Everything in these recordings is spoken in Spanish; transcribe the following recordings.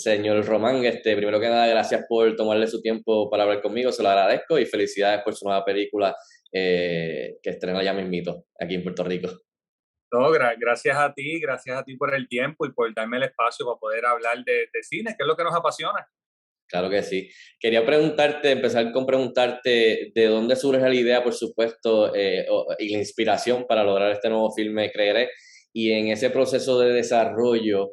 señor Román, primero que nada, gracias por tomarle su tiempo para hablar conmigo, se lo agradezco y felicidades por su nueva película que estrena ya mismito aquí en Puerto Rico. No, gracias a ti por el tiempo y por darme el espacio para poder hablar de cine, que es lo que nos apasiona. Claro que sí. Quería preguntarte, empezar con preguntarte de dónde surge la idea, por supuesto, y la inspiración para lograr este nuevo filme, Creeré, y en ese proceso de desarrollo,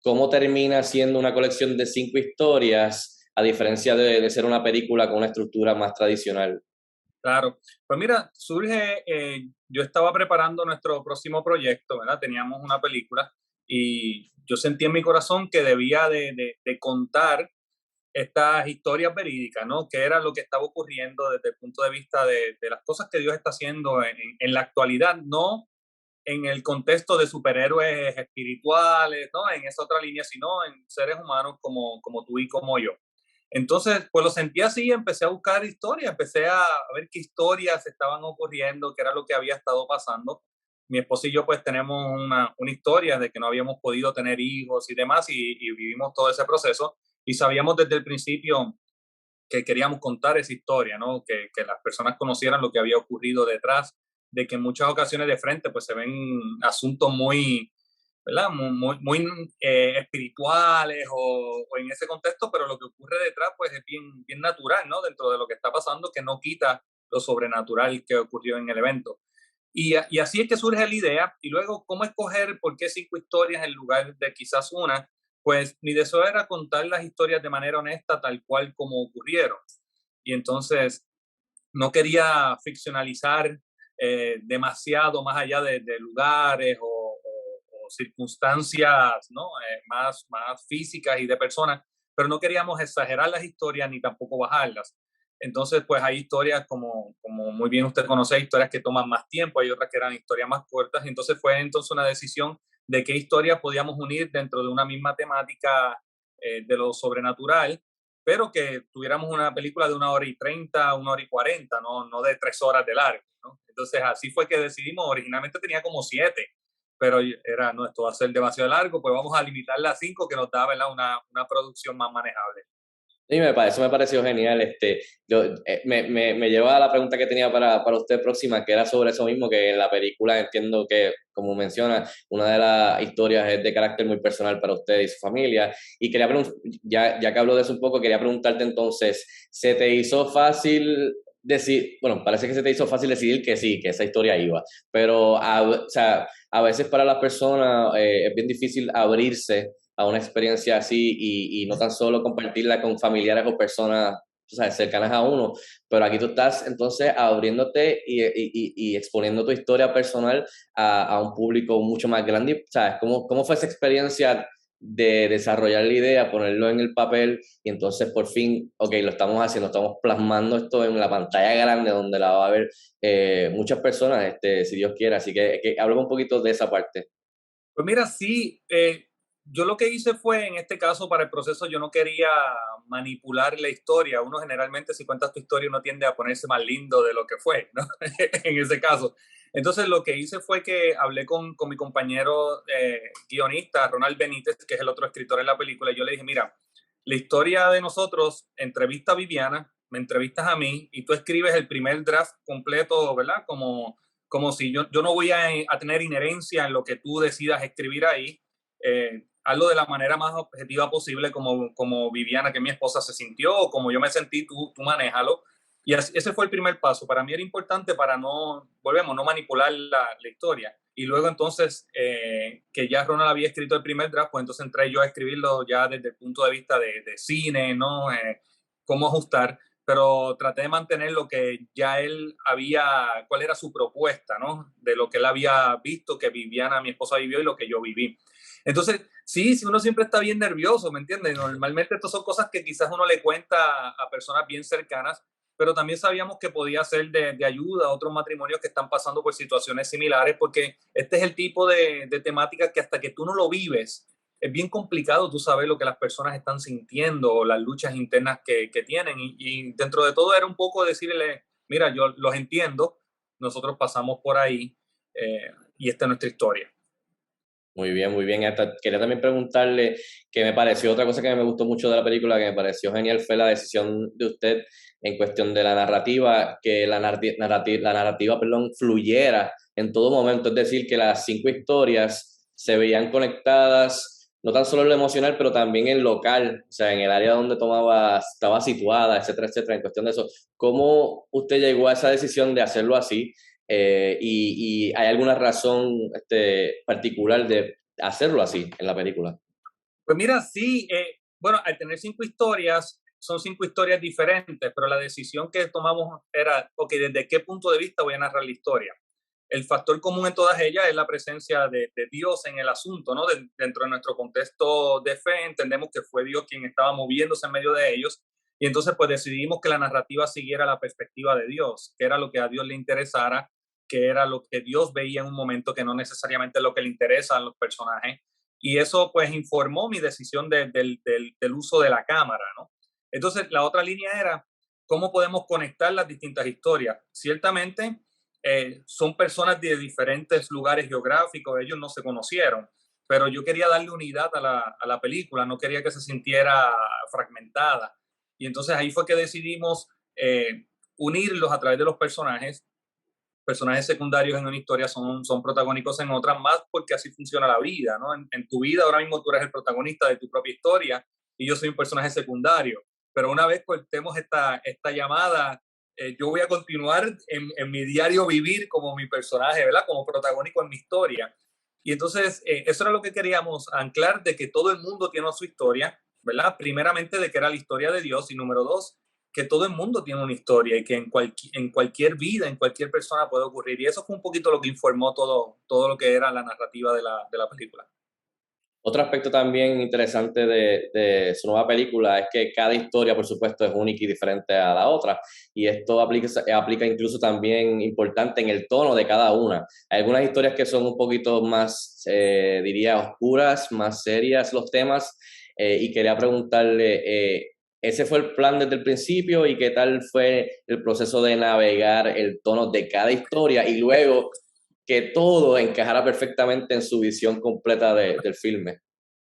¿cómo termina siendo una colección de 5 historias, a diferencia de ser una película con una estructura más tradicional? Claro, pues mira, yo estaba preparando nuestro próximo proyecto, ¿verdad? Teníamos una película y yo sentí en mi corazón que debía de contar estas historias verídicas, ¿no? Que era lo que estaba ocurriendo desde el punto de vista de las cosas que Dios está haciendo en la actualidad, no en el contexto de superhéroes espirituales, ¿no? En esa otra línea, sino en seres humanos como tú y como yo. Entonces, pues lo sentí así, empecé a buscar historias, empecé a ver qué historias estaban ocurriendo, qué era lo que había estado pasando. Mi esposo y yo pues tenemos una historia de que no habíamos podido tener hijos y demás y vivimos todo ese proceso y sabíamos desde el principio que queríamos contar esa historia, ¿no? Que las personas conocieran lo que había ocurrido detrás, de que en muchas ocasiones de frente pues se ven asuntos muy, ¿verdad? Muy espirituales o en ese contexto, pero lo que ocurre detrás pues es bien natural, ¿no? Dentro de lo que está pasando, que no quita lo sobrenatural que ocurrió en el evento. Y así es que surge la idea. Y luego, ¿cómo escoger por qué 5 historias en lugar de quizás una? Pues mi deseo era contar las historias de manera honesta, tal cual como ocurrieron. Y entonces no quería ficcionalizar demasiado más allá de lugares o circunstancias, ¿no? Más físicas y de personas, pero no queríamos exagerar las historias ni tampoco bajarlas. Entonces, pues hay historias como muy bien usted conoce, historias que toman más tiempo, hay otras que eran historias más cortas, y entonces fue entonces una decisión de qué historias podíamos unir dentro de una misma temática de lo sobrenatural, pero que tuviéramos una película de 1 hora y 30, 1 hora y 40, no de 3 horas de largo, ¿no? Entonces así fue que decidimos, originalmente tenía como 7, pero era, no, esto va a ser demasiado largo, pues vamos a limitarla a 5, que nos da, ¿verdad? Una producción más manejable. Sí, eso me pareció genial. Me lleva a la pregunta que tenía para usted próxima, que era sobre eso mismo, que en la película entiendo que, como menciona, una de las historias es de carácter muy personal para usted y su familia. Y quería ya que hablo de eso un poco, quería preguntarte entonces, ¿se te hizo fácil decir, bueno, parece que se te hizo fácil decidir que sí, que esa historia iba, pero o sea, a veces para las personas es bien difícil abrirse a una experiencia así y no tan solo compartirla con familiares o personas, tú sabes, cercanas a uno, pero aquí tú estás entonces abriéndote y exponiendo tu historia personal a un público mucho más grande. ¿Sabes? ¿Cómo fue esa experiencia de desarrollar la idea, ponerlo en el papel y entonces por fin, ok, lo estamos haciendo, estamos plasmando esto en la pantalla grande donde la va a ver muchas personas, si Dios quiere? Así que háblame un poquito de esa parte. Pues mira, sí, yo lo que hice fue, en este caso, para el proceso, yo no quería manipular la historia. Uno generalmente, si cuentas tu historia, uno tiende a ponerse más lindo de lo que fue, ¿no? En ese caso. Entonces, lo que hice fue que hablé con mi compañero guionista, Ronald Benítez, que es el otro escritor en la película, y yo le dije, mira, la historia de nosotros, entrevista a Viviana, me entrevistas a mí, y tú escribes el primer draft completo, ¿verdad? Como si yo no voy a tener inherencia en lo que tú decidas escribir ahí. Hazlo de la manera más objetiva posible, como Viviana, que mi esposa, se sintió, o como yo me sentí, tú manéjalo. Y ese fue el primer paso. Para mí era importante para no manipular la historia. Y luego entonces, que ya Ronald había escrito el primer draft, pues entonces entré yo a escribirlo ya desde el punto de vista de cine, ¿no? Cómo ajustar, pero traté de mantener lo que ya él cuál era su propuesta, ¿no? De lo que él había visto, que Viviana, mi esposa, vivió y lo que yo viví. Entonces, sí, si uno siempre está bien nervioso, ¿me entiendes? Normalmente estas son cosas que quizás uno le cuenta a personas bien cercanas, pero también sabíamos que podía ser de ayuda a otros matrimonios que están pasando por situaciones similares, porque este es el tipo de temática que hasta que tú no lo vives, es bien complicado tú saber lo que las personas están sintiendo o las luchas internas que tienen. Y dentro de todo era un poco decirle, mira, yo los entiendo, nosotros pasamos por ahí y esta es nuestra historia. Muy bien, muy bien. Quería también preguntarle que me pareció otra cosa que me gustó mucho de la película, que me pareció genial, fue la decisión de usted en cuestión de la narrativa, que la narrativa, perdón, fluyera en todo momento, es decir, que las cinco historias se veían conectadas, no tan solo en lo emocional, pero también en local, o sea, en el área donde estaba situada, etcétera, etcétera, en cuestión de eso. ¿Cómo usted llegó a esa decisión de hacerlo así? Y hay alguna razón particular de hacerlo así en la película. Pues mira, sí, bueno, al tener cinco historias, son cinco historias diferentes, pero la decisión que tomamos era, ok, ¿desde qué punto de vista voy a narrar la historia? El factor común en todas ellas es la presencia de Dios en el asunto, ¿no? Dentro de nuestro contexto de fe, entendemos que fue Dios quien estaba moviéndose en medio de ellos, y entonces pues decidimos que la narrativa siguiera la perspectiva de Dios, que era lo que a Dios le interesara, que era lo que Dios veía en un momento, que no necesariamente es lo que le interesa a los personajes, y eso pues informó mi decisión del uso de la cámara, ¿no? Entonces la otra línea era cómo podemos conectar las distintas historias. Ciertamente son personas de diferentes lugares geográficos, ellos no se conocieron, pero yo quería darle unidad a la película, no quería que se sintiera fragmentada. Y entonces ahí fue que decidimos unirlos a través de los personajes secundarios en una historia son protagónicos en otra, más porque así funciona la vida, ¿no? En tu vida ahora mismo tú eres el protagonista de tu propia historia y yo soy un personaje secundario, pero una vez cortemos esta llamada, yo voy a continuar en mi diario vivir como mi personaje, ¿verdad? Como protagónico en mi historia. Y entonces, eso era lo que queríamos anclar, de que todo el mundo tiene su historia, ¿verdad? Primeramente de que era la historia de Dios y número dos, que todo el mundo tiene una historia y que en cualquier vida, en cualquier persona puede ocurrir. Y eso fue un poquito lo que informó todo lo que era la narrativa de la película. Otro aspecto también interesante de su nueva película es que cada historia, por supuesto, es única y diferente a la otra. Y esto aplica incluso también importante en el tono de cada una. Hay algunas historias que son un poquito más, diría, oscuras, más serias los temas. Y quería preguntarle, ¿ese fue el plan desde el principio y qué tal fue el proceso de navegar el tono de cada historia y luego que todo encajara perfectamente en su visión completa del filme?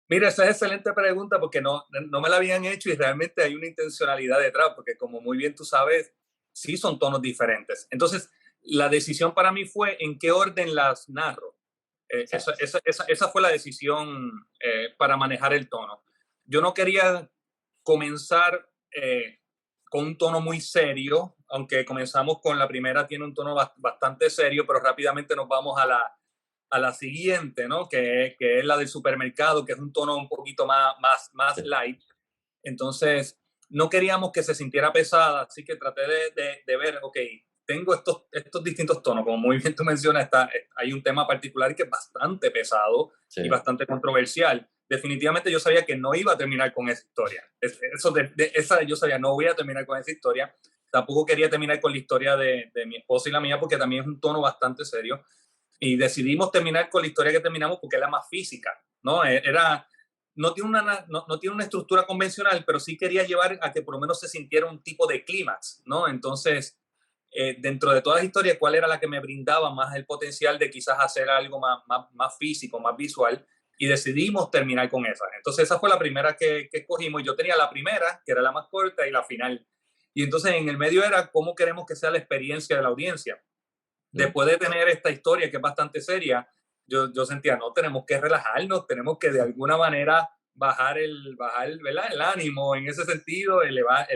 Mira, esa es excelente pregunta porque no me la habían hecho y realmente hay una intencionalidad detrás, porque como muy bien tú sabes, sí son tonos diferentes. Entonces, la decisión para mí fue en qué orden las narro. Esa fue la decisión para manejar el tono. Yo no quería comenzar con un tono muy serio, aunque comenzamos con la primera, tiene un tono bastante serio, pero rápidamente nos vamos a la siguiente, ¿no? Que es la del supermercado, que es un tono un poquito más light. Entonces, no queríamos que se sintiera pesada, así que traté de ver, ok, tengo estos distintos tonos, como muy bien tú mencionas, hay un tema particular que es bastante pesado Sí. y bastante controversial. Definitivamente yo sabía que no iba a terminar con esa historia. Esa yo sabía, no voy a terminar con esa historia. Tampoco quería terminar con la historia de mi esposa y la mía, porque también es un tono bastante serio. Y decidimos terminar con la historia que terminamos porque es la más física, ¿no? No tiene una estructura convencional, pero sí quería llevar a que por lo menos se sintiera un tipo de clímax, ¿no? Entonces, dentro de todas las historias, ¿cuál era la que me brindaba más el potencial de quizás hacer algo más físico, más visual? Y decidimos terminar con esa. Entonces, esa fue la primera que escogimos. Yo tenía la primera, que era la más corta, y la final. Y entonces, en el medio era cómo queremos que sea la experiencia de la audiencia. Después de tener esta historia que es bastante seria, yo sentía, no, tenemos que relajarnos, tenemos que de alguna manera bajar ¿verdad? El ánimo en ese sentido, elevar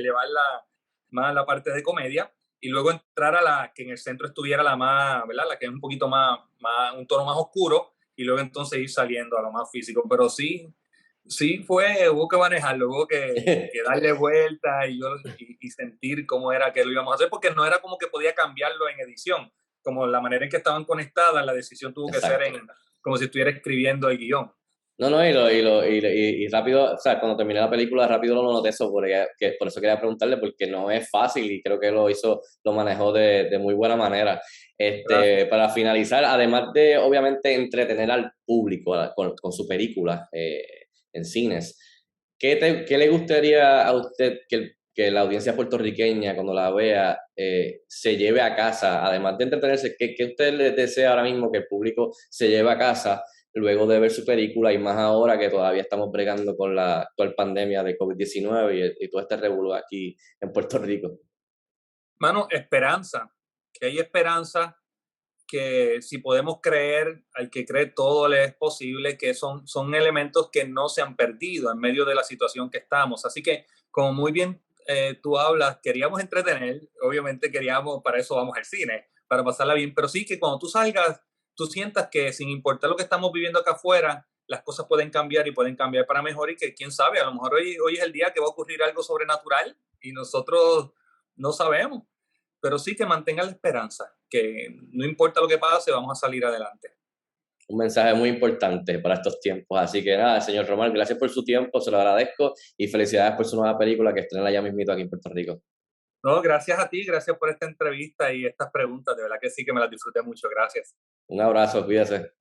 más la parte de comedia y luego entrar a la que en el centro estuviera la más, ¿verdad? La que es un poquito un tono más oscuro y luego entonces ir saliendo a lo más físico. Pero sí hubo que manejarlo, hubo que darle vuelta y sentir cómo era que lo íbamos a hacer, porque no era como que podía cambiarlo en edición, como la manera en que estaban conectadas, la decisión tuvo que ser como si estuviera escribiendo el guión. No, no, y rápido, o sea, cuando terminé la película, rápido lo noté eso, por eso quería preguntarle, porque no es fácil y creo que lo manejó de muy buena manera. Gracias. Para finalizar, además de, obviamente, entretener al público con su película en cines, ¿qué le gustaría a usted que la audiencia puertorriqueña, cuando la vea, se lleve a casa? Además de entretenerse, ¿qué usted le desea ahora mismo que el público se lleve a casa? luego de ver su película y más ahora que todavía estamos bregando con la actual pandemia de COVID-19 y todo este revuelo aquí en Puerto Rico? Mano, esperanza, que hay esperanza, que si podemos creer, al que cree todo le es posible, que son elementos que no se han perdido en medio de la situación que estamos. Así que, como muy bien tú hablas, queríamos entretener, obviamente queríamos, para eso vamos al cine, para pasarla bien, pero sí que cuando tú salgas, tú sientas que sin importar lo que estamos viviendo acá afuera, las cosas pueden cambiar y pueden cambiar para mejor y que quién sabe, a lo mejor hoy es el día que va a ocurrir algo sobrenatural y nosotros no sabemos, pero sí que mantenga la esperanza, que no importa lo que pase, vamos a salir adelante. Un mensaje muy importante para estos tiempos. Así que nada, señor Román, gracias por su tiempo, se lo agradezco y felicidades por su nueva película que estrena ya mismito aquí en Puerto Rico. No, gracias a ti, gracias por esta entrevista y estas preguntas, de verdad que sí que me las disfruté mucho, gracias. Un abrazo, cuídese.